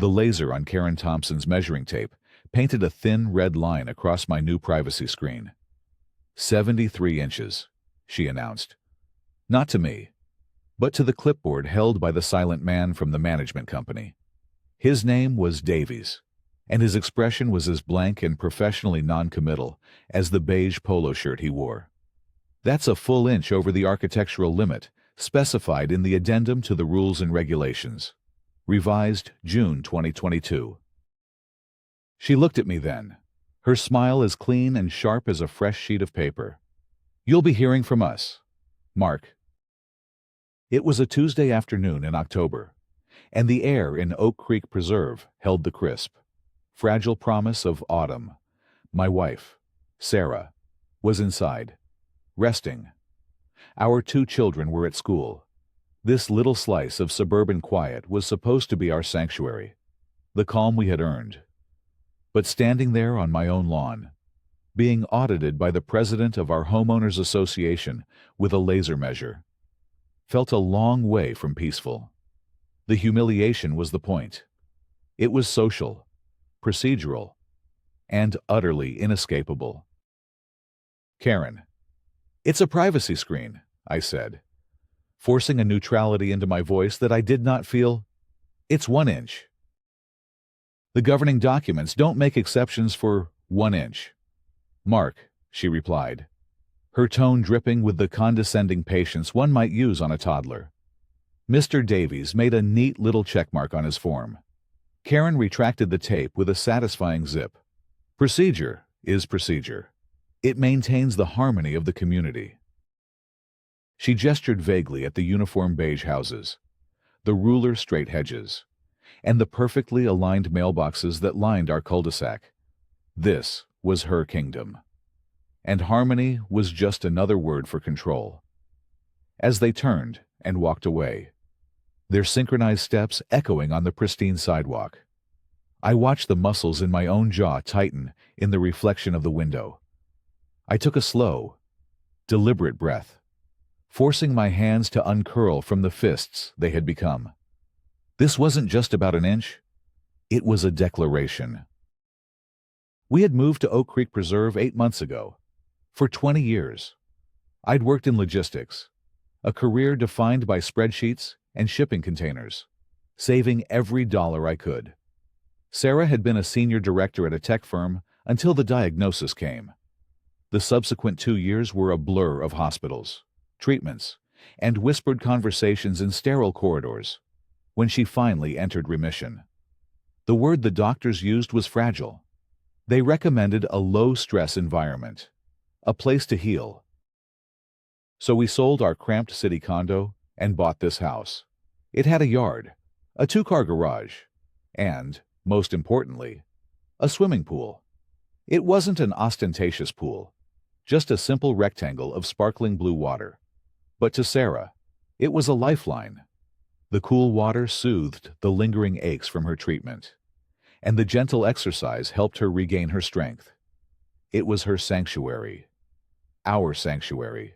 The laser on Karen Thompson's measuring tape painted a thin red line across my new privacy screen. 73 inches, she announced. Not to me, but to the clipboard held by the silent man from the management company. His name was Davies, and his expression was as blank and professionally non-committal as the beige polo shirt he wore. That's a full inch over the architectural limit specified in the addendum to the rules and regulations. Revised June 2022. She looked at me then, her smile as clean and sharp as a fresh sheet of paper. You'll be hearing from us, Mark. It was a Tuesday afternoon in October, and the air in Oak Creek Preserve held the crisp, fragile promise of autumn. My wife, Sarah, was inside, resting. Our 2 children were at school. This little slice of suburban quiet was supposed to be our sanctuary, the calm we had earned. But standing there on my own lawn, being audited by the president of our Homeowners Association with a laser measure, felt a long way from peaceful. The humiliation was the point. It was social, procedural, and utterly inescapable. Karen, it's a privacy screen, I said, forcing a neutrality into my voice that I did not feel. It's 1 inch. The governing documents don't make exceptions for 1 inch. Mark, she replied, her tone dripping with the condescending patience one might use on a toddler. Mr. Davies made a neat little checkmark on his form. Karen retracted the tape with a satisfying zip. Procedure is procedure. It maintains the harmony of the community. She gestured vaguely at the uniform beige houses, the ruler-straight hedges, and the perfectly aligned mailboxes that lined our cul-de-sac. This was her kingdom. And harmony was just another word for control. As they turned and walked away, their synchronized steps echoing on the pristine sidewalk, I watched the muscles in my own jaw tighten in the reflection of the window. I took a slow, deliberate breath, forcing my hands to uncurl from the fists they had become. This wasn't just about an inch. It was a declaration. We had moved to Oak Creek Preserve 8 months ago. For 20 years, I'd worked in logistics, a career defined by spreadsheets and shipping containers, saving every dollar I could. Sarah had been a senior director at a tech firm until the diagnosis came. The subsequent 2 years were a blur of hospitals, treatments, and whispered conversations in sterile corridors, when she finally entered remission. The word the doctors used was fragile. They recommended a low-stress environment, a place to heal. So we sold our cramped city condo and bought this house. It had a yard, a 2-car garage, and, most importantly, a swimming pool. It wasn't an ostentatious pool, just a simple rectangle of sparkling blue water. But to Sarah, it was a lifeline. The cool water soothed the lingering aches from her treatment, and the gentle exercise helped her regain her strength. It was her sanctuary. Our sanctuary.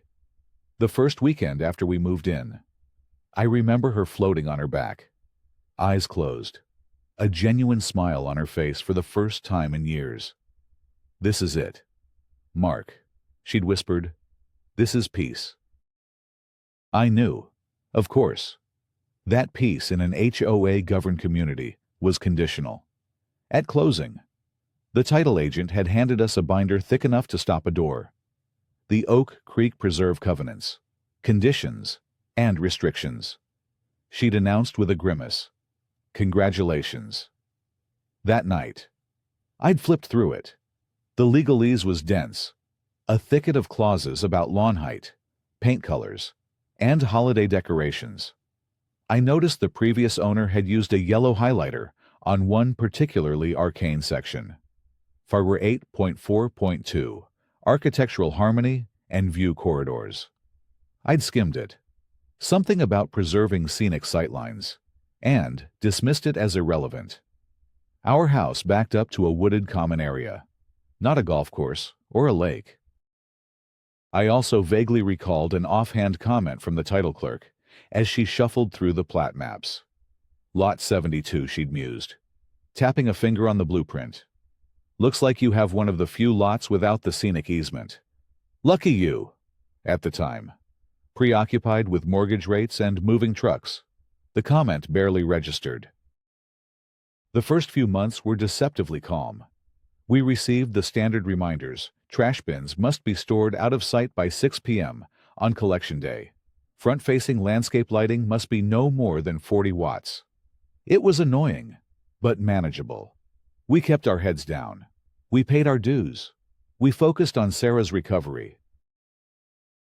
The first weekend after we moved in, I remember her floating on her back, eyes closed, a genuine smile on her face for the first time in years. This is it. Mark, she'd whispered, this is peace. I knew, of course, that peace in an HOA-governed community was conditional. At closing, the title agent had handed us a binder thick enough to stop a door. The Oak Creek Preserve covenants, conditions, and restrictions. She'd announced with a grimace, "Congratulations." That night, I'd flipped through it. The legalese was dense, a thicket of clauses about lawn height, paint colors, and holiday decorations. I noticed the previous owner had used a yellow highlighter on one particularly arcane section. Figure 8.4.2, Architectural Harmony and View Corridors. I'd skimmed it. Something about preserving scenic sightlines, and dismissed it as irrelevant. Our house backed up to a wooded common area, not a golf course or a lake. I also vaguely recalled an offhand comment from the title clerk as she shuffled through the plat maps. Lot 72, she'd mused. tapping a finger on the blueprint. Looks like you have one of the few lots without the scenic easement. Lucky you, at the time. Preoccupied with mortgage rates and moving trucks. The comment barely registered. The first few months were deceptively calm. We received the standard reminders. Trash bins must be stored out of sight by 6 p.m. on collection day. Front-facing landscape lighting must be no more than 40 watts. It was annoying, but manageable. We kept our heads down. We paid our dues. We focused on Sarah's recovery.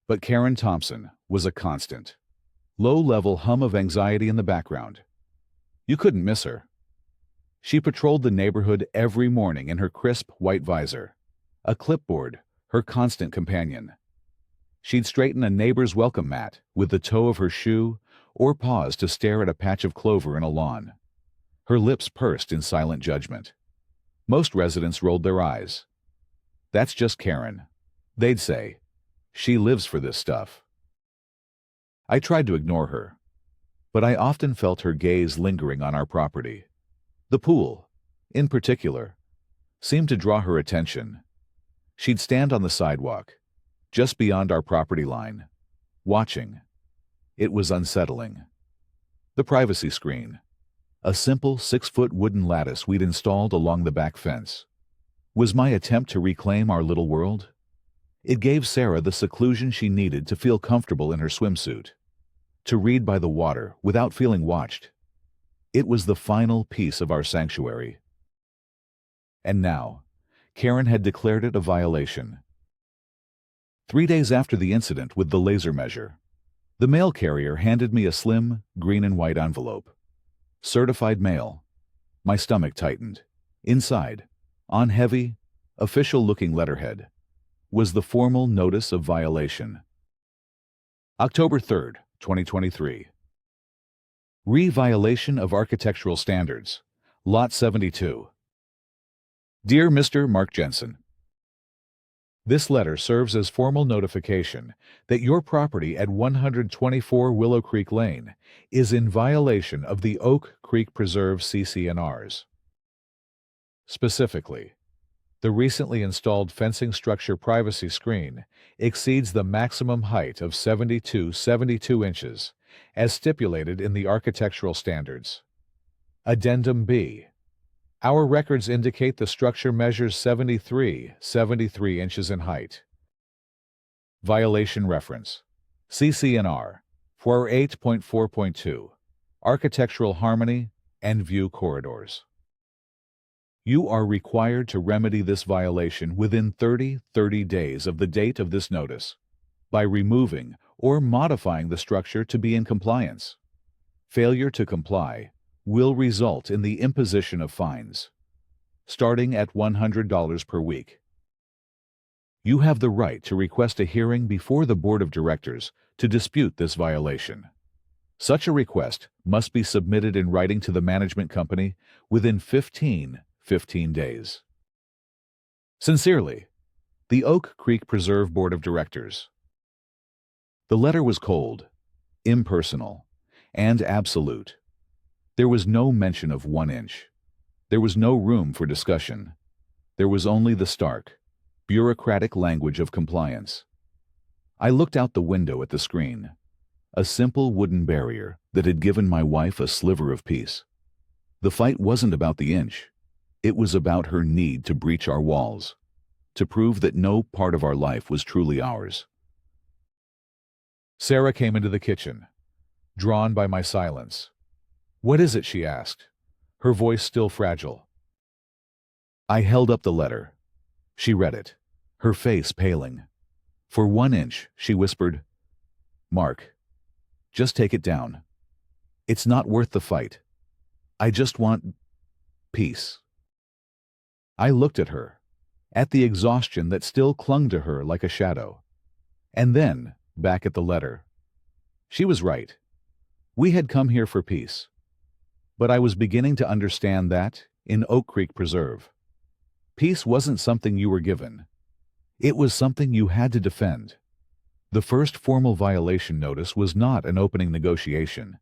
But Karen Thompson was a constant. Low-level hum of anxiety in the background. You couldn't miss her. She patrolled the neighborhood every morning in her crisp white visor. A clipboard, her constant companion. She'd straighten a neighbor's welcome mat with the toe of her shoe or pause to stare at a patch of clover in a lawn. Her lips pursed in silent judgment. Most residents rolled their eyes. That's just Karen, they'd say. She lives for this stuff. I tried to ignore her, but I often felt her gaze lingering on our property. The pool, in particular, seemed to draw her attention. She'd stand on the sidewalk, just beyond our property line, watching. It was unsettling. The privacy screen, a simple 6-foot wooden lattice we'd installed along the back fence, was my attempt to reclaim our little world. It gave Sarah the seclusion she needed to feel comfortable in her swimsuit, to read by the water without feeling watched. It was the final piece of our sanctuary. And now, Karen had declared it a violation. 3 days after the incident with the laser measure, the mail carrier handed me a slim, green and white envelope. Certified mail. My stomach tightened. Inside, on heavy, official-looking letterhead, was the formal notice of violation. October 3rd, 2023. Re-violation of architectural standards. Lot 72. Dear Mr. Mark Jensen, this letter serves as formal notification that your property at 124 Willow Creek Lane is in violation of the Oak Creek Preserve CC&Rs. Specifically, the recently installed fencing structure privacy screen exceeds the maximum height of 72 inches, as stipulated in the architectural standards. Addendum B. Our records indicate the structure measures 73 inches in height. Violation reference. CC&R 408.4.2. Architectural harmony and view corridors. You are required to remedy this violation within 30 days of the date of this notice by removing or modifying the structure to be in compliance. Failure to comply will result in the imposition of fines, starting at $100 per week. You have the right to request a hearing before the Board of Directors to dispute this violation. Such a request must be submitted in writing to the management company within 15 days. Sincerely, the Oak Creek Preserve Board of Directors. The letter was cold, impersonal, and absolute. There was no mention of 1 inch. There was no room for discussion. There was only the stark, bureaucratic language of compliance. I looked out the window at the screen, a simple wooden barrier that had given my wife a sliver of peace. The fight wasn't about the inch. It was about her need to breach our walls, to prove that no part of our life was truly ours. Sarah came into the kitchen, drawn by my silence. "What is it?" she asked, her voice still fragile. I held up the letter. She read it, her face paling. For 1 inch, she whispered, "Mark, just take it down. It's not worth the fight. I just want peace." I looked at her, at the exhaustion that still clung to her like a shadow, and then back at the letter. She was right. We had come here for peace. But I was beginning to understand that, in Oak Creek Preserve, peace wasn't something you were given. It was something you had to defend. The first formal violation notice was not an opening negotiation.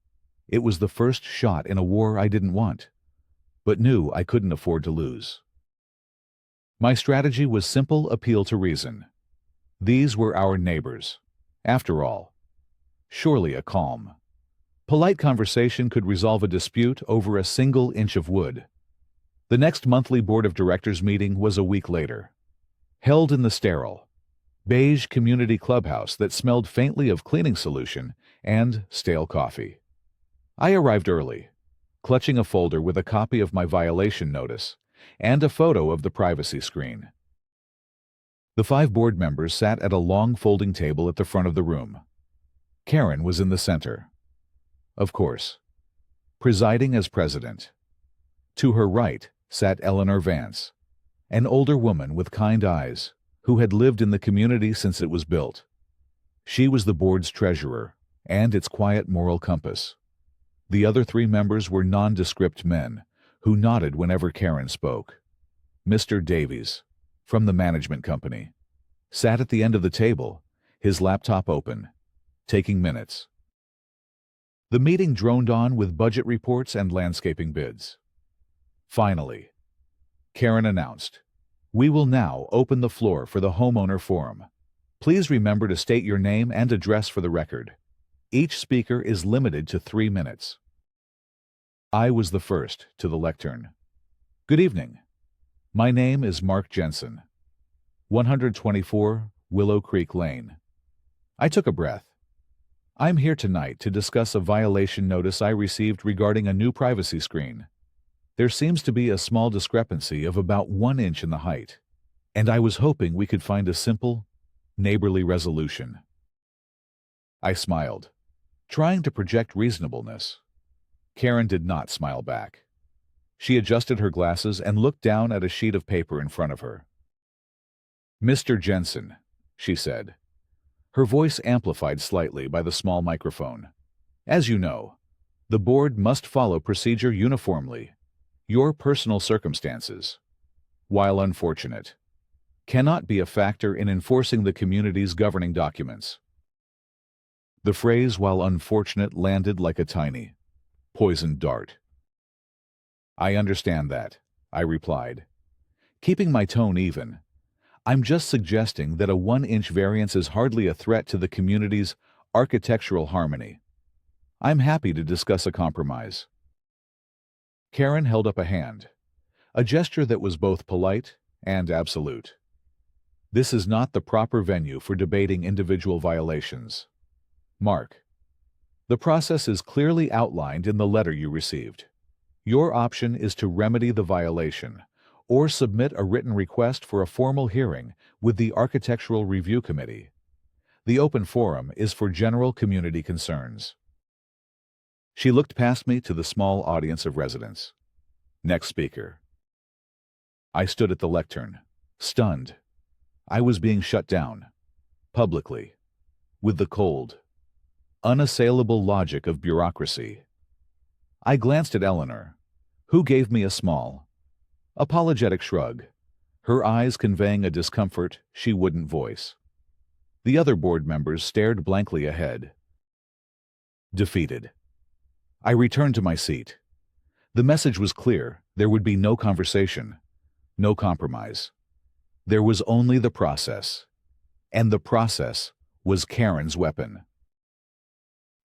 It was the first shot in a war I didn't want. but knew I couldn't afford to lose. My strategy was simple appeal to reason. These were our neighbors. After all, surely a calm, polite conversation could resolve a dispute over a single inch of wood. The next monthly board of directors meeting was a week later, held in the sterile, beige community clubhouse that smelled faintly of cleaning solution and stale coffee. I arrived early, clutching a folder with a copy of my violation notice and a photo of the privacy screen. The 5 board members sat at a long folding table at the front of the room. Karen was in the center, of course, presiding as president. To her right sat Eleanor Vance, an older woman with kind eyes who had lived in the community since it was built. She was the board's treasurer and its quiet moral compass. The other 3 members were nondescript men who nodded whenever Karen spoke. Mr. Davies, from the management company, sat at the end of the table, his laptop open, taking minutes. The meeting droned on with budget reports and landscaping bids. Finally, Karen announced, "We will now open the floor for the homeowner forum. Please remember to state your name and address for the record. Each speaker is limited to 3 minutes." I was the first to the lectern. "Good evening. My name is Mark Jensen, 124 Willow Creek Lane." I took a breath. "I'm here tonight to discuss a violation notice I received regarding a new privacy screen. There seems to be a small discrepancy of about 1 inch in the height, and I was hoping we could find a simple, neighborly resolution." I smiled, trying to project reasonableness. Karen did not smile back. She adjusted her glasses and looked down at a sheet of paper in front of her. "Mr. Jensen," she said, her voice amplified slightly by the small microphone. "As you know, the board must follow procedure uniformly. Your personal circumstances, while unfortunate, cannot be a factor in enforcing the community's governing documents." The phrase "while unfortunate" landed like a tiny, poisoned dart. "I understand that," I replied, keeping my tone even. "I'm just suggesting that a 1-inch variance is hardly a threat to the community's architectural harmony. I'm happy to discuss a compromise." Karen held up a hand, a gesture that was both polite and absolute. "This is not the proper venue for debating individual violations. Mark, the process is clearly outlined in the letter you received. Your option is to remedy the violation or submit a written request for a formal hearing with the Architectural Review Committee. The open forum is for general community concerns." She looked past me to the small audience of residents. "Next speaker." I stood at the lectern, stunned. I was being shut down, publicly, with the cold, unassailable logic of bureaucracy. I glanced at Eleanor, who gave me a small, apologetic shrug, her eyes conveying a discomfort she wouldn't voice. The other board members stared blankly ahead. Defeated, I returned to my seat. The message was clear: there would be no conversation, no compromise. There was only the process, and the process was Karen's weapon.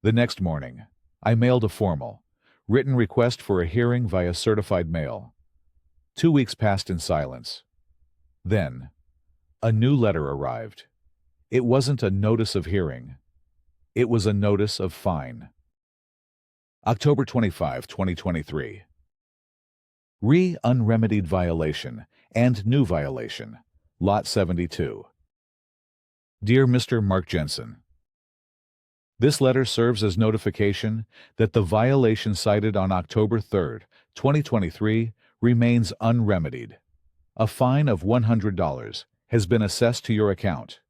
The next morning, I mailed a formal, written request for a hearing via certified mail. 2 weeks passed in silence. Then, a new letter arrived. It wasn't a notice of hearing. It was a notice of fine. October 25, 2023. Unremedied violation and new violation, Lot 72. Dear Mr. Mark Jensen, this letter serves as notification that the violation cited on October 3, 2023 remains unremedied. A fine of $100 has been assessed to your account.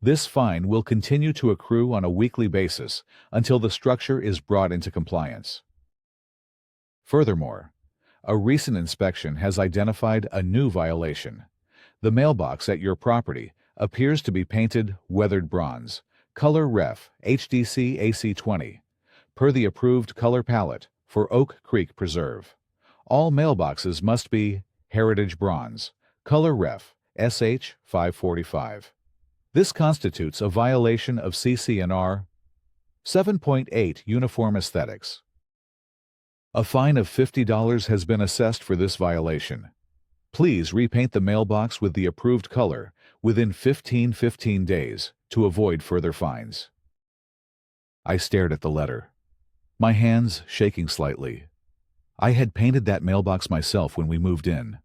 This fine will continue to accrue on a weekly basis until the structure is brought into compliance. Furthermore, a recent inspection has identified a new violation. The mailbox at your property appears to be painted weathered bronze, color ref HDC AC20, per the approved color palette for Oak Creek Preserve. All mailboxes must be Heritage Bronze, color ref, SH 545. This constitutes a violation of CC&R 7.8 Uniform Aesthetics. A fine of $50 has been assessed for this violation. Please repaint the mailbox with the approved color within 15 days to avoid further fines. I stared at the letter, my hands shaking slightly. I had painted that mailbox myself when we moved in.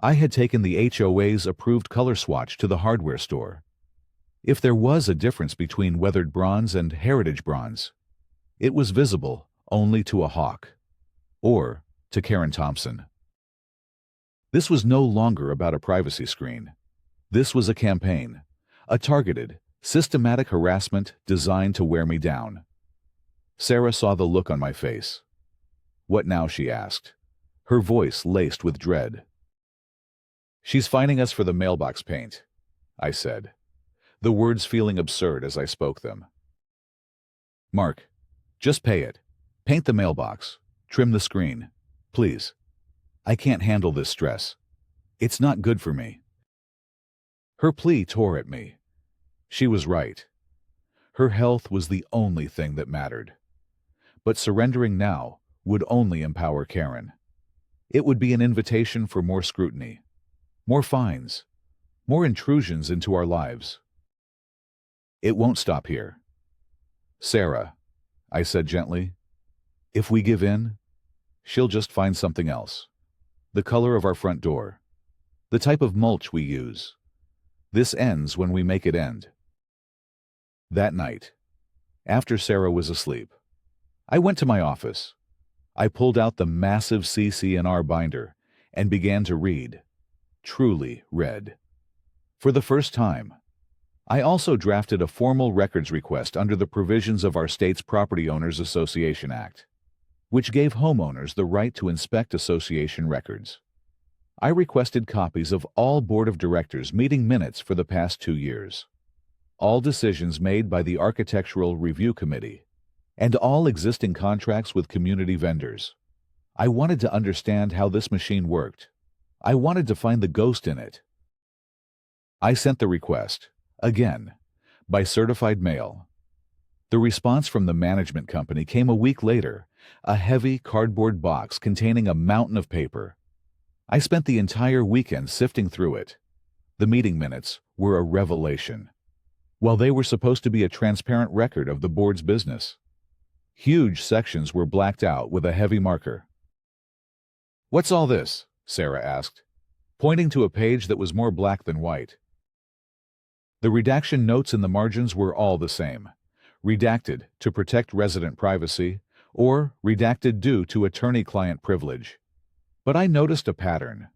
I had taken the HOA's approved color swatch to the hardware store. If there was a difference between weathered bronze and heritage bronze, it was visible only to a hawk, or to Karen Thompson. This was no longer about a privacy screen. This was a campaign, a targeted, systematic harassment designed to wear me down. Sarah saw the look on my face. "What now?" she asked, her voice laced with dread. "She's fining us for the mailbox paint," I said, the words feeling absurd as I spoke them. "Mark, just pay it. Paint the mailbox. Trim the screen. Please. I can't handle this stress. It's not good for me." Her plea tore at me. She was right. Her health was the only thing that mattered. But surrendering now would only empower Karen. It would be an invitation for more scrutiny, more fines, more intrusions into our lives. "It won't stop here. Sarah," I said gently, "if we give in, she'll just find something else. The color of our front door, the type of mulch we use. This ends when we make it end." That night, after Sarah was asleep, I went to my office. I pulled out the massive CC&R binder and began to read. Truly read. For the first time, I also drafted a formal records request under the provisions of our state's Property Owners Association Act, which gave homeowners the right to inspect association records. I requested copies of all Board of Directors meeting minutes for the past 2 years, all decisions made by the Architectural Review Committee, and all existing contracts with community vendors. I wanted to understand how this machine worked. I wanted to find the ghost in it. I sent the request, again, by certified mail. The response from the management company came a week later, a heavy cardboard box containing a mountain of paper. I spent the entire weekend sifting through it. The meeting minutes were a revelation. While they were supposed to be a transparent record of the board's business, huge sections were blacked out with a heavy marker. "What's all this?" Sarah asked, pointing to a page that was more black than white. The redaction notes in the margins were all the same: redacted to protect resident privacy, or redacted due to attorney-client privilege. But I noticed a pattern.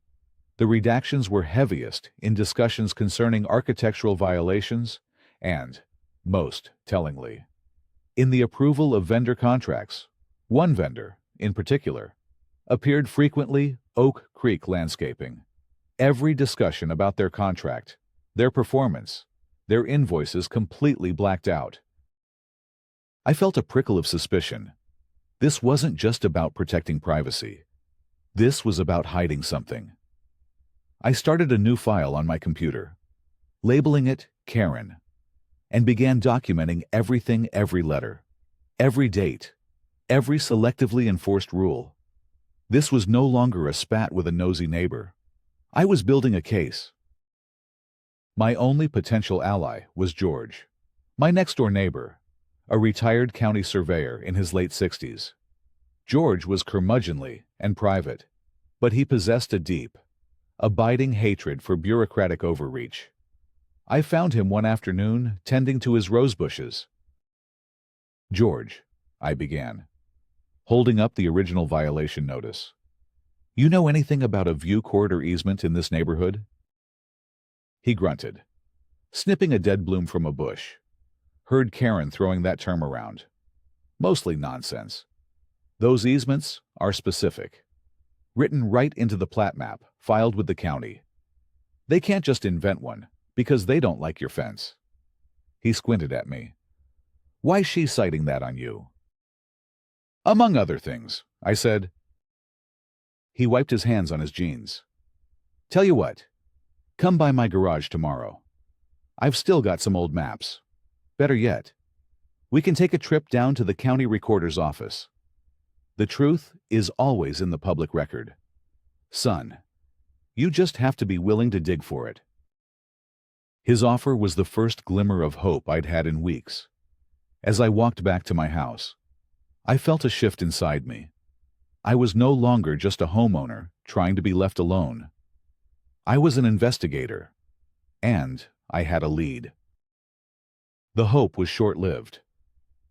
The redactions were heaviest in discussions concerning architectural violations and, most tellingly, in the approval of vendor contracts. One vendor, in particular, appeared frequently: Oak Creek Landscaping. Every discussion about their contract, their performance, their invoices completely blacked out. I felt a prickle of suspicion. This wasn't just about protecting privacy. This was about hiding something. I started a new file on my computer, labeling it Karen, and began documenting everything, every letter, every date, every selectively enforced rule. This was no longer a spat with a nosy neighbor. I was building a case. My only potential ally was George, my next-door neighbor, a retired county surveyor in his late 60s. George was curmudgeonly and private, but he possessed a deep, abiding hatred for bureaucratic overreach. I found him one afternoon tending to his rose bushes. "George," I began, holding up the original violation notice, "you know anything about a view corridor easement in this neighborhood?" He grunted, snipping a dead bloom from a bush. Heard Karen throwing that term around. Mostly nonsense. Those easements are specific, written right into the plat map filed with the county. They can't just invent one because they don't like your fence. He squinted at me. "Why's she citing that on you?" "Among other things," I said. He wiped his hands on his jeans. "Tell you what, come by my garage tomorrow. I've still got some old maps. Better yet, we can take a trip down to the county recorder's office. The truth is always in the public record. Son, you just have to be willing to dig for it." His offer was the first glimmer of hope I'd had in weeks. As I walked back to my house, I felt a shift inside me. I was no longer just a homeowner trying to be left alone. I was an investigator, and I had a lead. The hope was short-lived.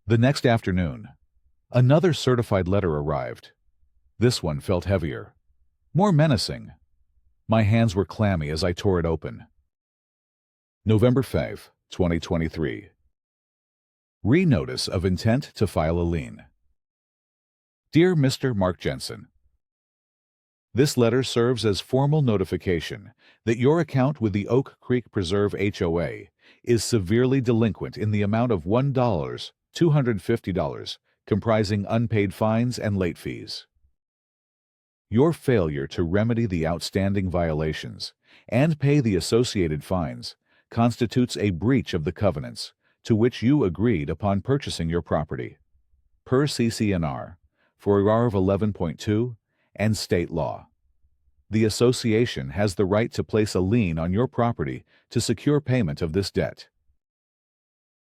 The next afternoon, another certified letter arrived. This one felt heavier, more menacing. My hands were clammy as I tore it open. November 5, 2023. Re-notice of intent to file a lien. Dear Mr. Mark Jensen, this letter serves as formal notification that your account with the Oak Creek Preserve HOA is severely delinquent in the amount of $1,250, comprising unpaid fines and late fees. Your failure to remedy the outstanding violations and pay the associated fines constitutes a breach of the covenants to which you agreed upon purchasing your property, per CC&R, for AR of 11.2 and state law. The association has the right to place a lien on your property to secure payment of this debt.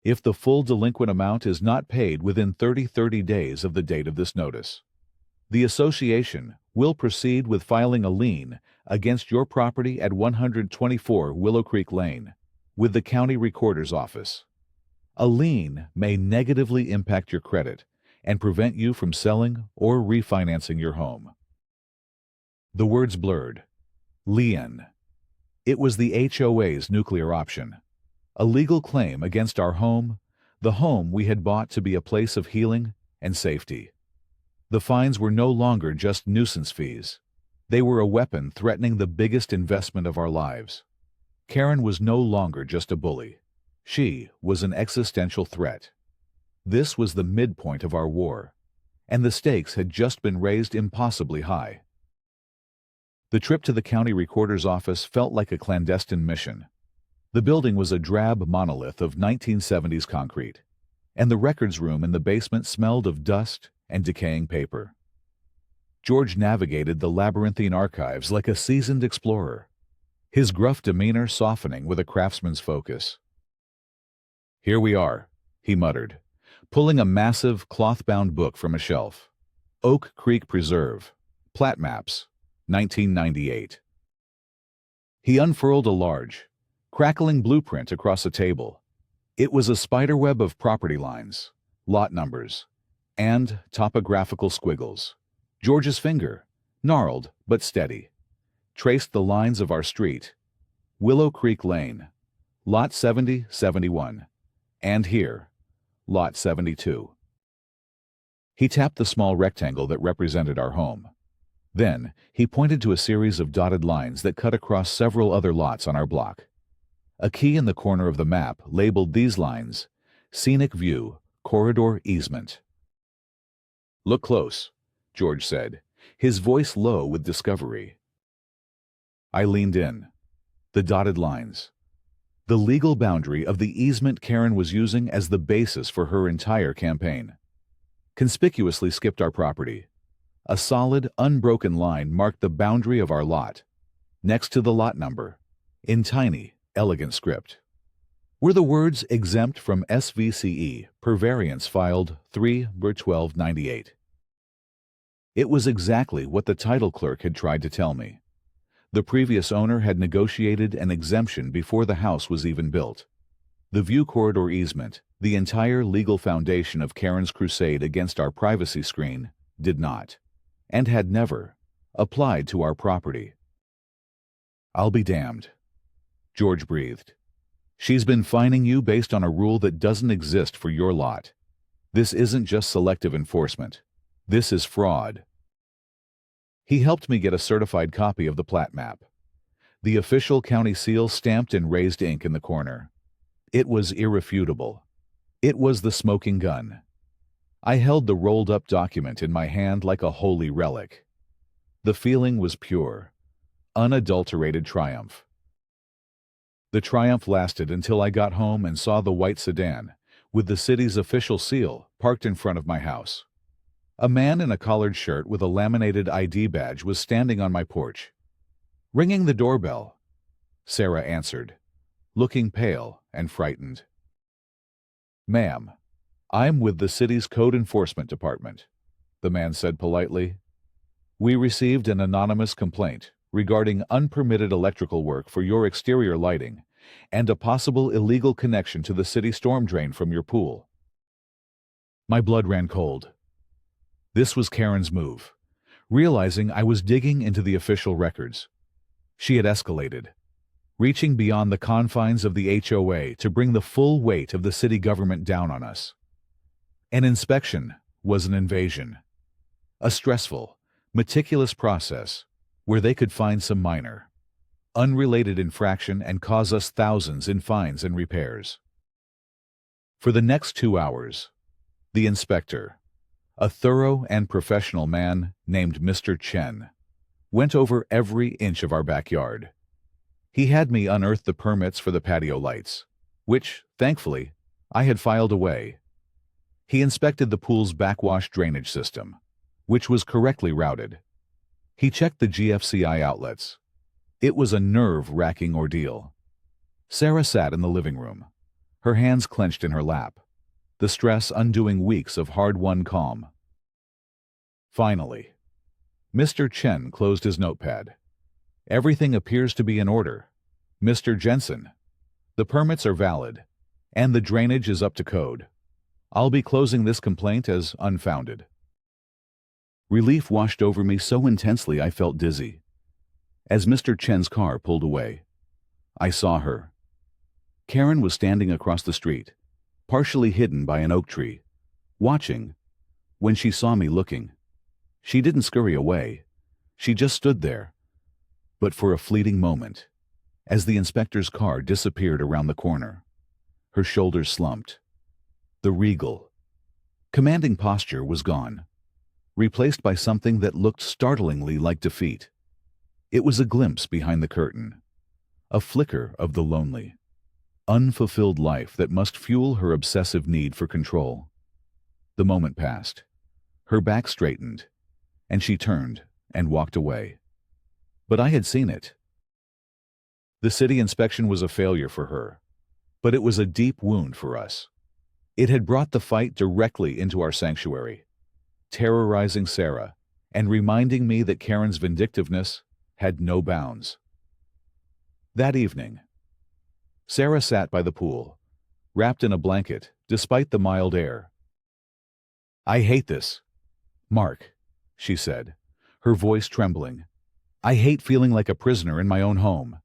If the full delinquent amount is not paid within 30 days of the date of this notice, the association will proceed with filing a lien against your property at 124 Willow Creek Lane with the county recorder's office. A lien may negatively impact your credit and prevent you from selling or refinancing your home. The words blurred. Lien. It was the HOA's nuclear option. A legal claim against our home, the home we had bought to be a place of healing and safety. The fines were no longer just nuisance fees. They were a weapon threatening the biggest investment of our lives. Karen was no longer just a bully. She was an existential threat. This was the midpoint of our war, and the stakes had just been raised impossibly high. The trip to the county recorder's office felt like a clandestine mission. The building was a drab monolith of 1970s concrete, and the records room in the basement smelled of dust and decaying paper. George navigated the labyrinthine archives like a seasoned explorer, his gruff demeanor softening with a craftsman's focus. "Here we are," he muttered, pulling a massive cloth-bound book from a shelf. Oak Creek Preserve, Plat Maps, 1998. He unfurled a large, crackling blueprint across a table. It was a spiderweb of property lines, lot numbers, and topographical squiggles. George's finger, gnarled but steady, traced the lines of our street, Willow Creek Lane, Lot 70-71, and here, Lot 72. He tapped the small rectangle that represented our home. Then, he pointed to a series of dotted lines that cut across several other lots on our block. A key in the corner of the map labeled these lines, Scenic View, Corridor Easement. "Look close," George said, his voice low with discovery. I leaned in. The dotted lines. The legal boundary of the easement Karen was using as the basis for her entire campaign. Conspicuously skipped our property. A solid, unbroken line marked the boundary of our lot, next to the lot number, in tiny, elegant script, were the words exempt from SVCE per variance filed 3/1298. It was exactly what the title clerk had tried to tell me. The previous owner had negotiated an exemption before the house was even built. The view corridor easement, the entire legal foundation of Karen's crusade against our privacy screen, did not, and had never, applied to our property. "I'll be damned," George breathed. "She's been fining you based on a rule that doesn't exist for your lot. This isn't just selective enforcement. This is fraud." He helped me get a certified copy of the plat map. The official county seal stamped in raised ink in the corner. It was irrefutable. It was the smoking gun. I held the rolled-up document in my hand like a holy relic. The feeling was pure, unadulterated triumph. The triumph lasted until I got home and saw the white sedan, with the city's official seal, parked in front of my house. A man in a collared shirt with a laminated ID badge was standing on my porch. Ringing the doorbell, Sarah answered, looking pale and frightened. "Ma'am, I'm with the city's code enforcement department," the man said politely. "We received an anonymous complaint regarding unpermitted electrical work for your exterior lighting and a possible illegal connection to the city storm drain from your pool." My blood ran cold. This was Karen's move. Realizing I was digging into the official records, she had escalated, reaching beyond the confines of the HOA to bring the full weight of the city government down on us. An inspection was an invasion, a stressful, meticulous process where they could find some minor, unrelated infraction and cause us thousands in fines and repairs. For the next 2 hours, the inspector, a thorough and professional man named Mr. Chen, went over every inch of our backyard. He had me unearth the permits for the patio lights, which, thankfully, I had filed away. He inspected the pool's backwash drainage system, which was correctly routed. He checked the GFCI outlets. It was a nerve-wracking ordeal. Sarah sat in the living room, her hands clenched in her lap, the stress undoing weeks of hard-won calm. Finally, Mr. Chen closed his notepad. "Everything appears to be in order, Mr. Jensen. The permits are valid, and the drainage is up to code. I'll be closing this complaint as unfounded." Relief washed over me so intensely I felt dizzy. As Mr. Chen's car pulled away, I saw her. Karen was standing across the street, partially hidden by an oak tree, watching. When she saw me looking, she didn't scurry away. She just stood there. But for a fleeting moment, as the inspector's car disappeared around the corner, her shoulders slumped. The regal, commanding posture was gone, replaced by something that looked startlingly like defeat. It was a glimpse behind the curtain, a flicker of the lonely, unfulfilled life that must fuel her obsessive need for control. The moment passed. Her back straightened, and she turned and walked away. But I had seen it. The city inspection was a failure for her, but it was a deep wound for us. It had brought the fight directly into our sanctuary, terrorizing Sarah and reminding me that Karen's vindictiveness had no bounds. That evening, Sarah sat by the pool, wrapped in a blanket despite the mild air. "I hate this, Mark," she said, her voice trembling. "I hate feeling like a prisoner in my own home.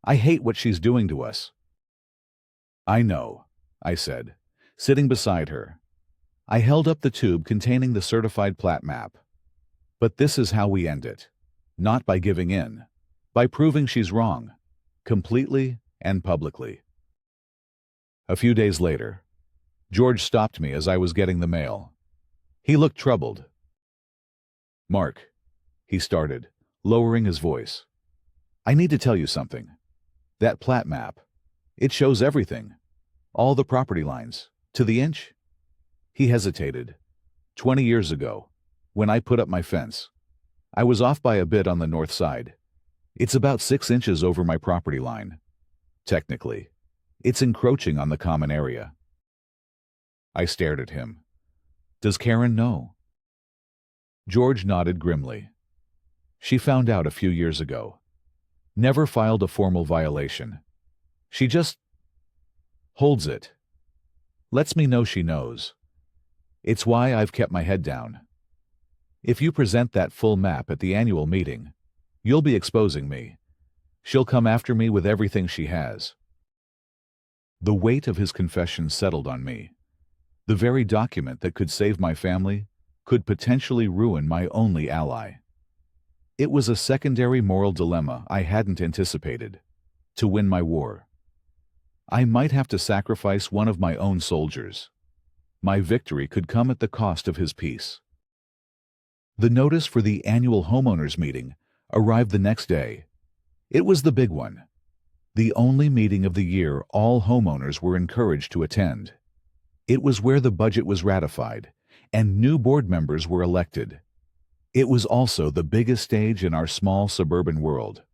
I hate what she's doing to us." "I know," I said, sitting beside her. I held up the tube containing the certified plat map. "But this is how we end it. Not by giving in, by proving she's wrong, completely and publicly." A few days later, George stopped me as I was getting the mail. He looked troubled. "Mark," he started, lowering his voice, "I need to tell you something. That plat map, it shows everything, all the property lines, to the inch." He hesitated. 20 years ago, when I put up my fence, I was off by a bit on the north side. It's about 6 inches over my property line. Technically, it's encroaching on the common area. I stared at him. "Does Karen know?" George nodded grimly. "She found out a few years ago. Never filed a formal violation. She just holds it. Lets me know she knows. It's why I've kept my head down. If you present that full map at the annual meeting, you'll be exposing me. She'll come after me with everything she has." The weight of his confession settled on me. The very document that could save my family could potentially ruin my only ally. It was a secondary moral dilemma I hadn't anticipated. To win my war, I might have to sacrifice one of my own soldiers. My victory could come at the cost of his peace. The notice for the annual homeowners meeting arrived the next day. It was the big one, the only meeting of the year all homeowners were encouraged to attend. It was where the budget was ratified and new board members were elected. It was also the biggest stage in our small suburban world.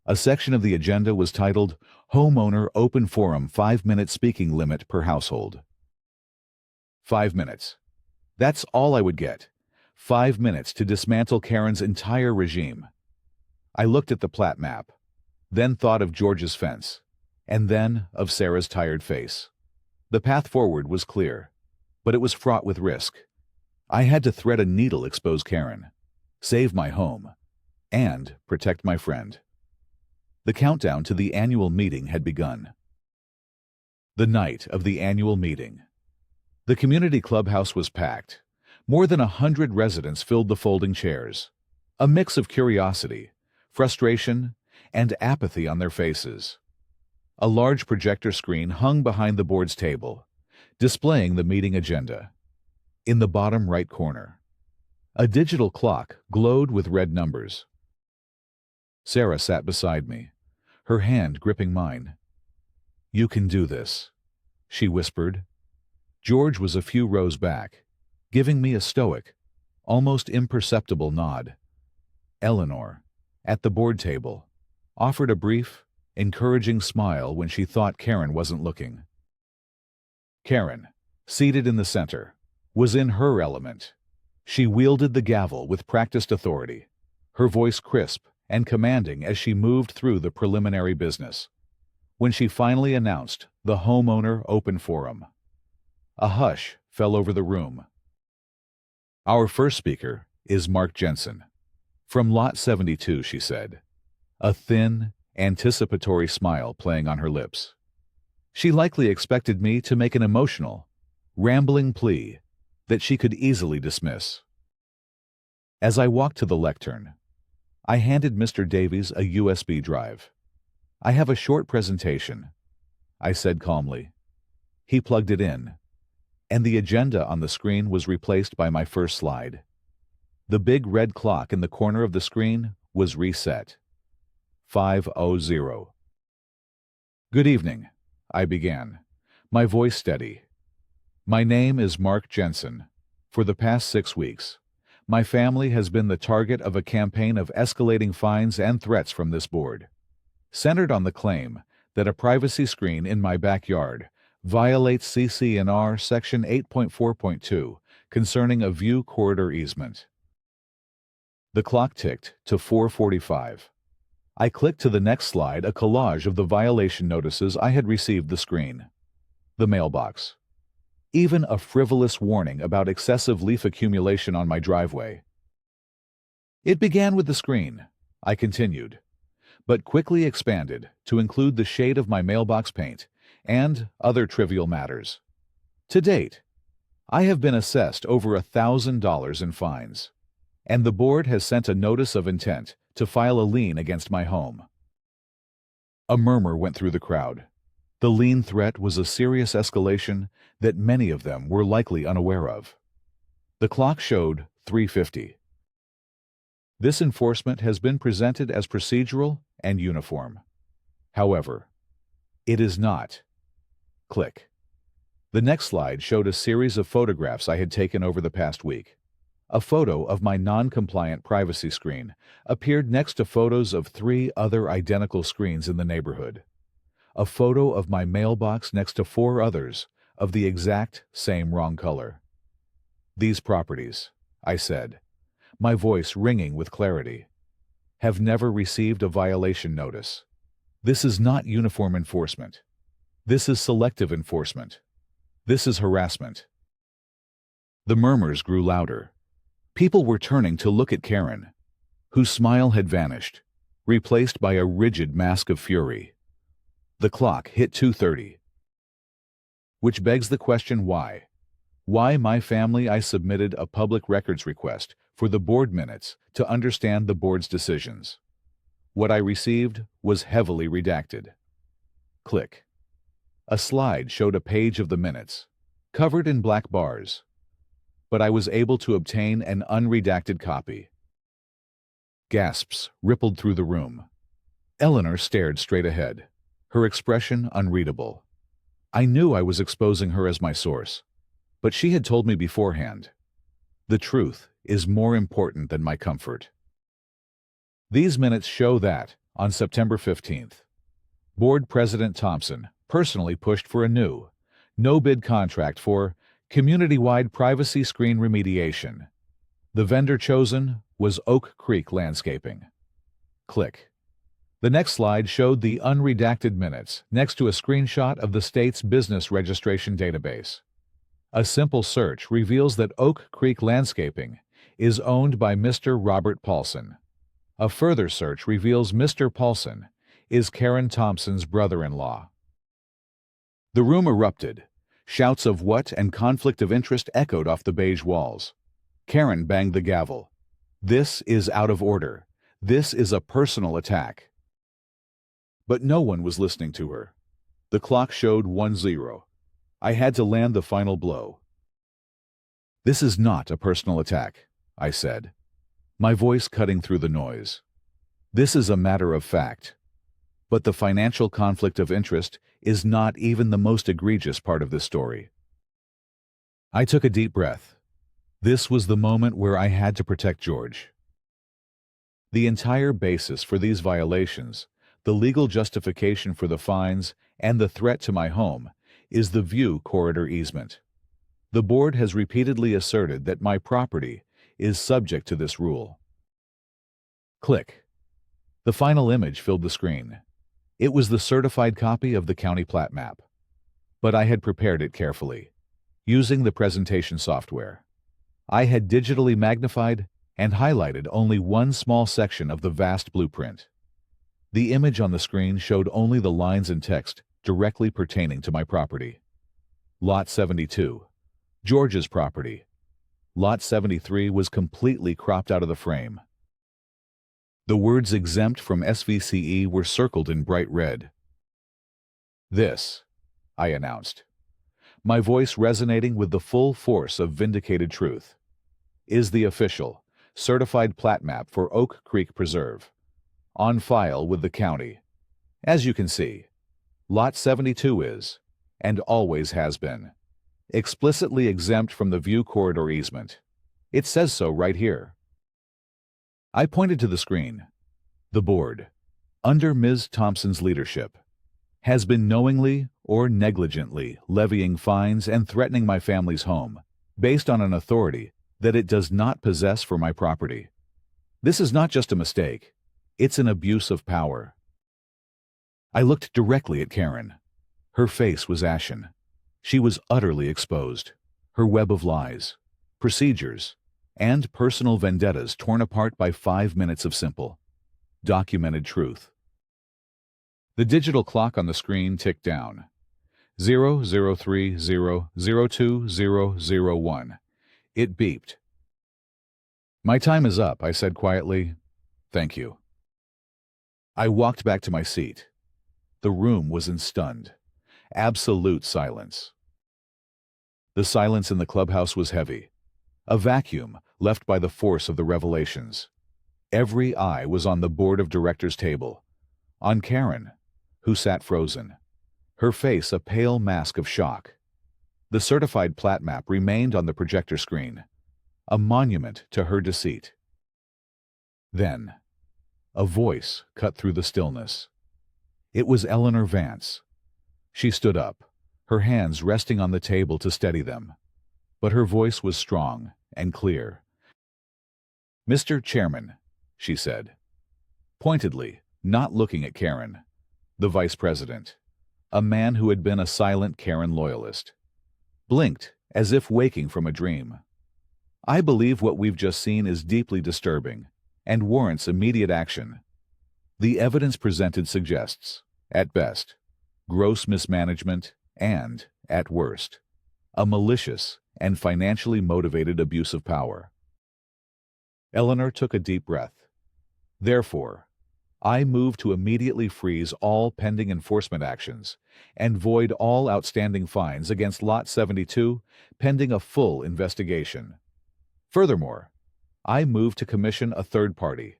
A section of the agenda was titled Homeowner Open Forum 5-minute speaking limit per household. 5 minutes. That's all I would get. 5 minutes to dismantle Karen's entire regime. I looked at the plat map, then thought of George's fence, and then of Sarah's tired face. The path forward was clear, but it was fraught with risk. I had to thread a needle, expose Karen, save my home, and protect my friend. The countdown to the annual meeting had begun. The night of the annual meeting. The community clubhouse was packed. More than 100 residents filled the folding chairs. A mix of curiosity, frustration, and apathy on their faces. A large projector screen hung behind the board's table, displaying the meeting agenda. In the bottom right corner, a digital clock glowed with red numbers. Sarah sat beside me, her hand gripping mine. "You can do this," she whispered. George was a few rows back, giving me a stoic, almost imperceptible nod. Eleanor, at the board table, offered a brief, encouraging smile when she thought Karen wasn't looking. Karen, seated in the center, was in her element. She wielded the gavel with practiced authority, her voice crisp and commanding as she moved through the preliminary business. When she finally announced the Homeowner Open Forum, a hush fell over the room. "Our first speaker is Mark Jensen, from Lot 72, she said, a thin, anticipatory smile playing on her lips. She likely expected me to make an emotional, rambling plea that she could easily dismiss. As I walked to the lectern, I handed Mr. Davies a USB drive. "I have a short presentation," I said calmly. He plugged it in, and the agenda on the screen was replaced by my first slide. The big red clock in the corner of the screen was reset. 5:00. "Good evening," I began, my voice steady. "My name is Mark Jensen. For the past 6 weeks, my family has been the target of a campaign of escalating fines and threats from this board, centered on the claim that a privacy screen in my backyard violates CC&R Section 8.4.2 concerning a view corridor easement." The clock ticked to 4:45. I clicked to the next slide, a collage of the violation notices I had received the screen. The mailbox. Even a frivolous warning about excessive leaf accumulation on my driveway. "It began with the screen," I continued, but quickly expanded to include the shade of my mailbox paint and other trivial matters. To date, I have been assessed over $1,000 in fines, and the board has sent a notice of intent to file a lien against my home. A murmur went through the crowd. The lien threat was a serious escalation that many of them were likely unaware of. The clock showed 3:50. This enforcement has been presented as procedural and uniform. However, it is not. Click. The next slide showed a series of photographs I had taken over the past week. A photo of my non-compliant privacy screen appeared next to photos of 3 other identical screens in the neighborhood. A photo of my mailbox next to 4 others of the exact same wrong color. "These properties," I said, my voice ringing with clarity, "have never received a violation notice. This is not uniform enforcement. This is selective enforcement. This is harassment." The murmurs grew louder. People were turning to look at Karen, whose smile had vanished, replaced by a rigid mask of fury. The clock hit 2:30. Which begs the question, why? Why my family? I submitted a public records request for the board minutes to understand the board's decisions. What I received was heavily redacted. Click. A slide showed a page of the minutes, covered in black bars. but I was able to obtain an unredacted copy. Gasps rippled through the room. Eleanor stared straight ahead, her expression unreadable. I knew I was exposing her as my source, but she had told me beforehand. The truth is more important than my comfort. These minutes show that, on September 15th, Board President Thompson personally pushed for a new, no-bid contract for community-wide privacy screen remediation. The vendor chosen was Oak Creek Landscaping. Click. The next slide showed the unredacted minutes next to a screenshot of the state's business registration database. A simple search reveals that Oak Creek Landscaping is owned by Mr. Robert Paulson. A further search reveals Mr. Paulson is Karen Thompson's brother-in-law. The room erupted. Shouts of what and conflict of interest echoed off the beige walls. Karen banged the gavel. This is out of order. This is a personal attack. But no one was listening to her. The clock showed 1-0. I had to land the final blow. This is not a personal attack, I said, my voice cutting through the noise. This is a matter of fact. But the financial conflict of interest is not even the most egregious part of this story. I took a deep breath. This was the moment where I had to protect George. The entire basis for these violations, the legal justification for the fines, and the threat to my home is the view corridor easement. The board has repeatedly asserted that my property is subject to this rule. Click. The final image filled the screen. It was the certified copy of the county plat map. But I had prepared it carefully, using the presentation software. I had digitally magnified and highlighted only one small section of the vast blueprint. The image on the screen showed only the lines and text directly pertaining to my property. Lot 72, George's property. Lot 73 was completely cropped out of the frame. The words exempt from SVCE were circled in bright red. This, I announced, my voice resonating with the full force of vindicated truth, is the official, certified plat map for Oak Creek Preserve, on file with the county. As you can see, Lot 72 is, and always has been, explicitly exempt from the view corridor easement. It says so right here. I pointed to the screen. The board, under Ms. Thompson's leadership, has been knowingly or negligently levying fines and threatening my family's home based on an authority that it does not possess for my property. This is not just a mistake. It's an abuse of power. I looked directly at Karen. Her face was ashen. She was utterly exposed. Her web of lies, procedures, and personal vendettas torn apart by 5 minutes of simple, documented truth. The digital clock on the screen ticked down. 0030020001. It beeped. My time is up, I said quietly. Thank you. I walked back to my seat. The room was in stunned, absolute silence. The silence in the clubhouse was heavy, a vacuum left by the force of the revelations. Every eye was on the board of directors' table, on Karen, who sat frozen, her face a pale mask of shock. The certified plat map remained on the projector screen, a monument to her deceit. Then, a voice cut through the stillness. It was Eleanor Vance. She stood up, her hands resting on the table to steady them, but her voice was strong and clear. "Mr. Chairman," she said, pointedly, not looking at Karen, the vice president, a man who had been a silent Karen loyalist, blinked as if waking from a dream. "I believe what we've just seen is deeply disturbing and warrants immediate action. The evidence presented suggests, at best, gross mismanagement and, at worst, a malicious and financially motivated abuse of power." Eleanor took a deep breath. "Therefore, I move to immediately freeze all pending enforcement actions and void all outstanding fines against Lot 72 pending a full investigation. Furthermore, I move to commission a third-party,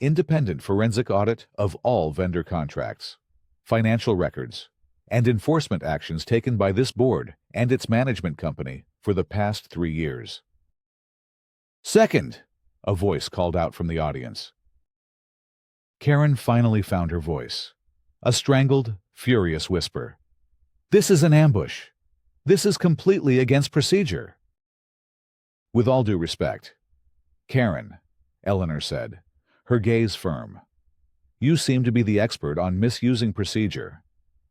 independent forensic audit of all vendor contracts, financial records, and enforcement actions taken by this board and its management company for the past 3 years. Second, a voice called out from the audience. Karen finally found her voice. A strangled, furious whisper. This is an ambush. This is completely against procedure. With all due respect, Karen, Eleanor said, her gaze firm. You seem to be the expert on misusing procedure.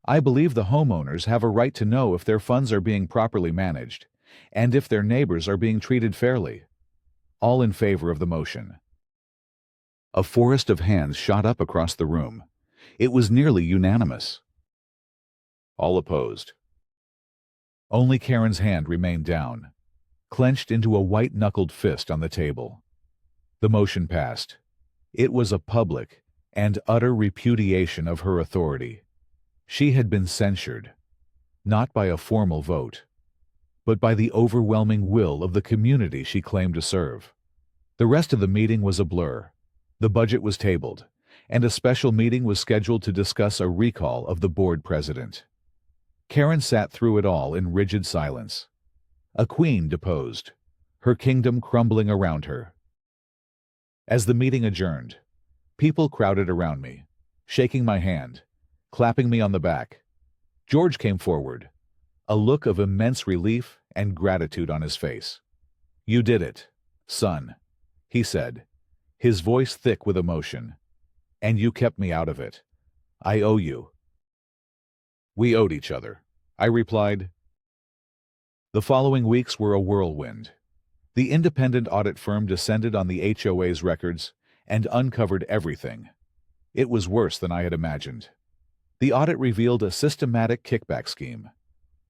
I believe the homeowners have a right to know if their funds are being properly managed and if their neighbors are being treated fairly. All in favor of the motion. A forest of hands shot up across the room. It was nearly unanimous. All opposed. Only Karen's hand remained down, clenched into a white-knuckled fist on the table. The motion passed. It was a public and utter repudiation of her authority. She had been censured, not by a formal vote, but by the overwhelming will of the community she claimed to serve. The rest of the meeting was a blur. The budget was tabled, and a special meeting was scheduled to discuss a recall of the board president. Karen sat through it all in rigid silence. A queen deposed, her kingdom crumbling around her. As the meeting adjourned, people crowded around me, shaking my hand, clapping me on the back. George came forward, a look of immense relief and gratitude on his face. You did it, son, he said, his voice thick with emotion. And you kept me out of it. I owe you. We owed each other, I replied. The following weeks were a whirlwind. The independent audit firm descended on the HOA's records and uncovered everything. It was worse than I had imagined. The audit revealed a systematic kickback scheme.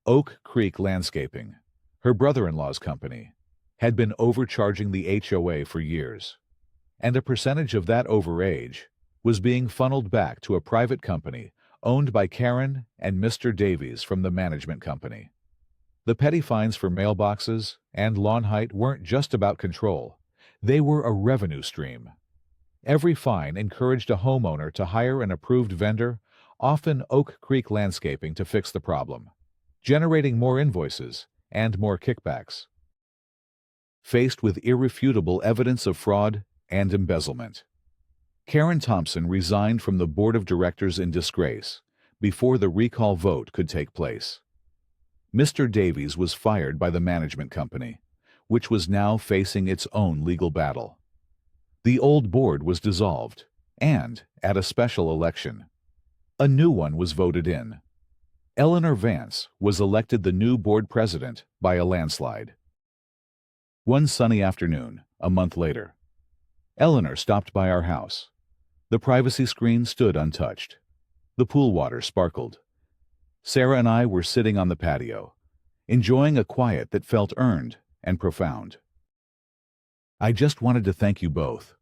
Oak Creek Landscaping, her brother-in-law's company, had been overcharging the HOA for years, and a percentage of that overage was being funneled back to a private company owned by Karen and Mr. Davies from the management company. The petty fines for mailboxes and lawn height weren't just about control. They were a revenue stream. Every fine encouraged a homeowner to hire an approved vendor, often Oak Creek Landscaping, to fix the problem, generating more invoices and more kickbacks. Faced with irrefutable evidence of fraud and embezzlement, Karen Thompson resigned from the board of directors in disgrace before the recall vote could take place. Mr. Davies was fired by the management company, which was now facing its own legal battle. The old board was dissolved, and, at a special election, a new one was voted in. Eleanor Vance was elected the new board president by a landslide. One sunny afternoon, a month later, Eleanor stopped by our house. The privacy screen stood untouched. The pool water sparkled. Sarah and I were sitting on the patio, enjoying a quiet that felt earned and profound. I just wanted to thank you both,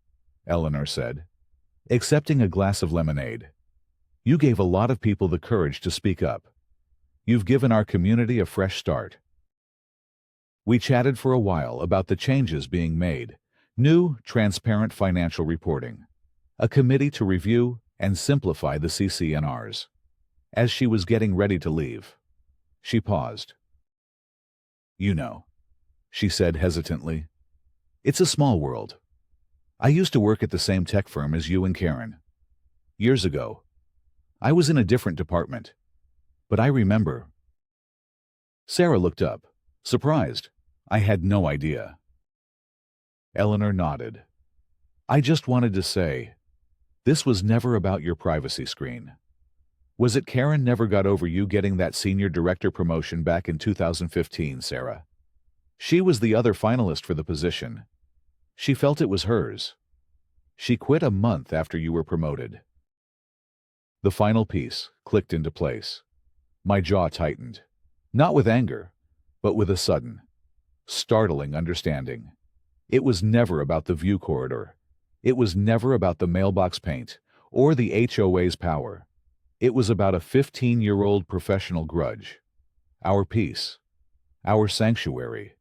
Eleanor said, accepting a glass of lemonade. You gave a lot of people the courage to speak up. You've given our community a fresh start. We chatted for a while about the changes being made, new, transparent financial reporting, a committee to review and simplify the CC&Rs. As she was getting ready to leave, she paused. You know, she said hesitantly, it's a small world. I used to work at the same tech firm as you and Karen. Years ago, I was in a different department, but I remember. Sarah looked up, surprised. I had no idea. Eleanor nodded. I just wanted to say, this was never about your privacy screen. Was it Karen never got over you getting that senior director promotion back in 2015, Sarah? She was the other finalist for the position. She felt it was hers. She quit a month after you were promoted. The final piece clicked into place. My jaw tightened, not with anger, but with a sudden, startling understanding. It was never about the view corridor. It was never about the mailbox paint or the HOA's power. It was about a 15-year-old professional grudge. Our peace, our sanctuary,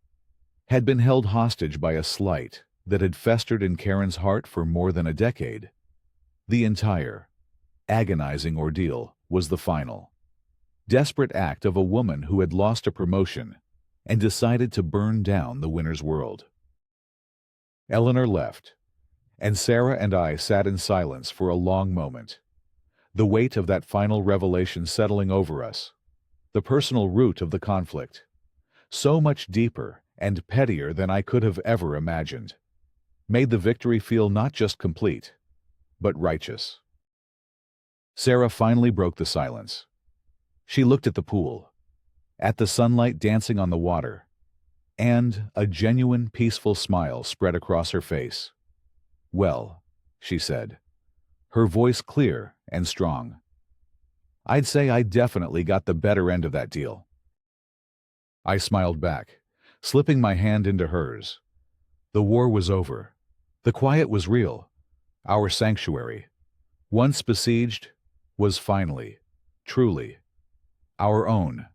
had been held hostage by a slight that had festered in Karen's heart for more than a decade. The entire, agonizing ordeal was the final, desperate act of a woman who had lost a promotion and decided to burn down the winner's world. Eleanor left, and Sarah and I sat in silence for a long moment, the weight of that final revelation settling over us, the personal root of the conflict, so much deeper and pettier than I could have ever imagined, made the victory feel not just complete, but righteous. Sarah finally broke the silence. She looked at the pool, at the sunlight dancing on the water, and a genuine, peaceful smile spread across her face. "Well," she said, her voice clear and strong, "I'd say I definitely got the better end of that deal." I smiled back, slipping my hand into hers. The war was over. The quiet was real. Our sanctuary, once besieged, was finally, truly, our own.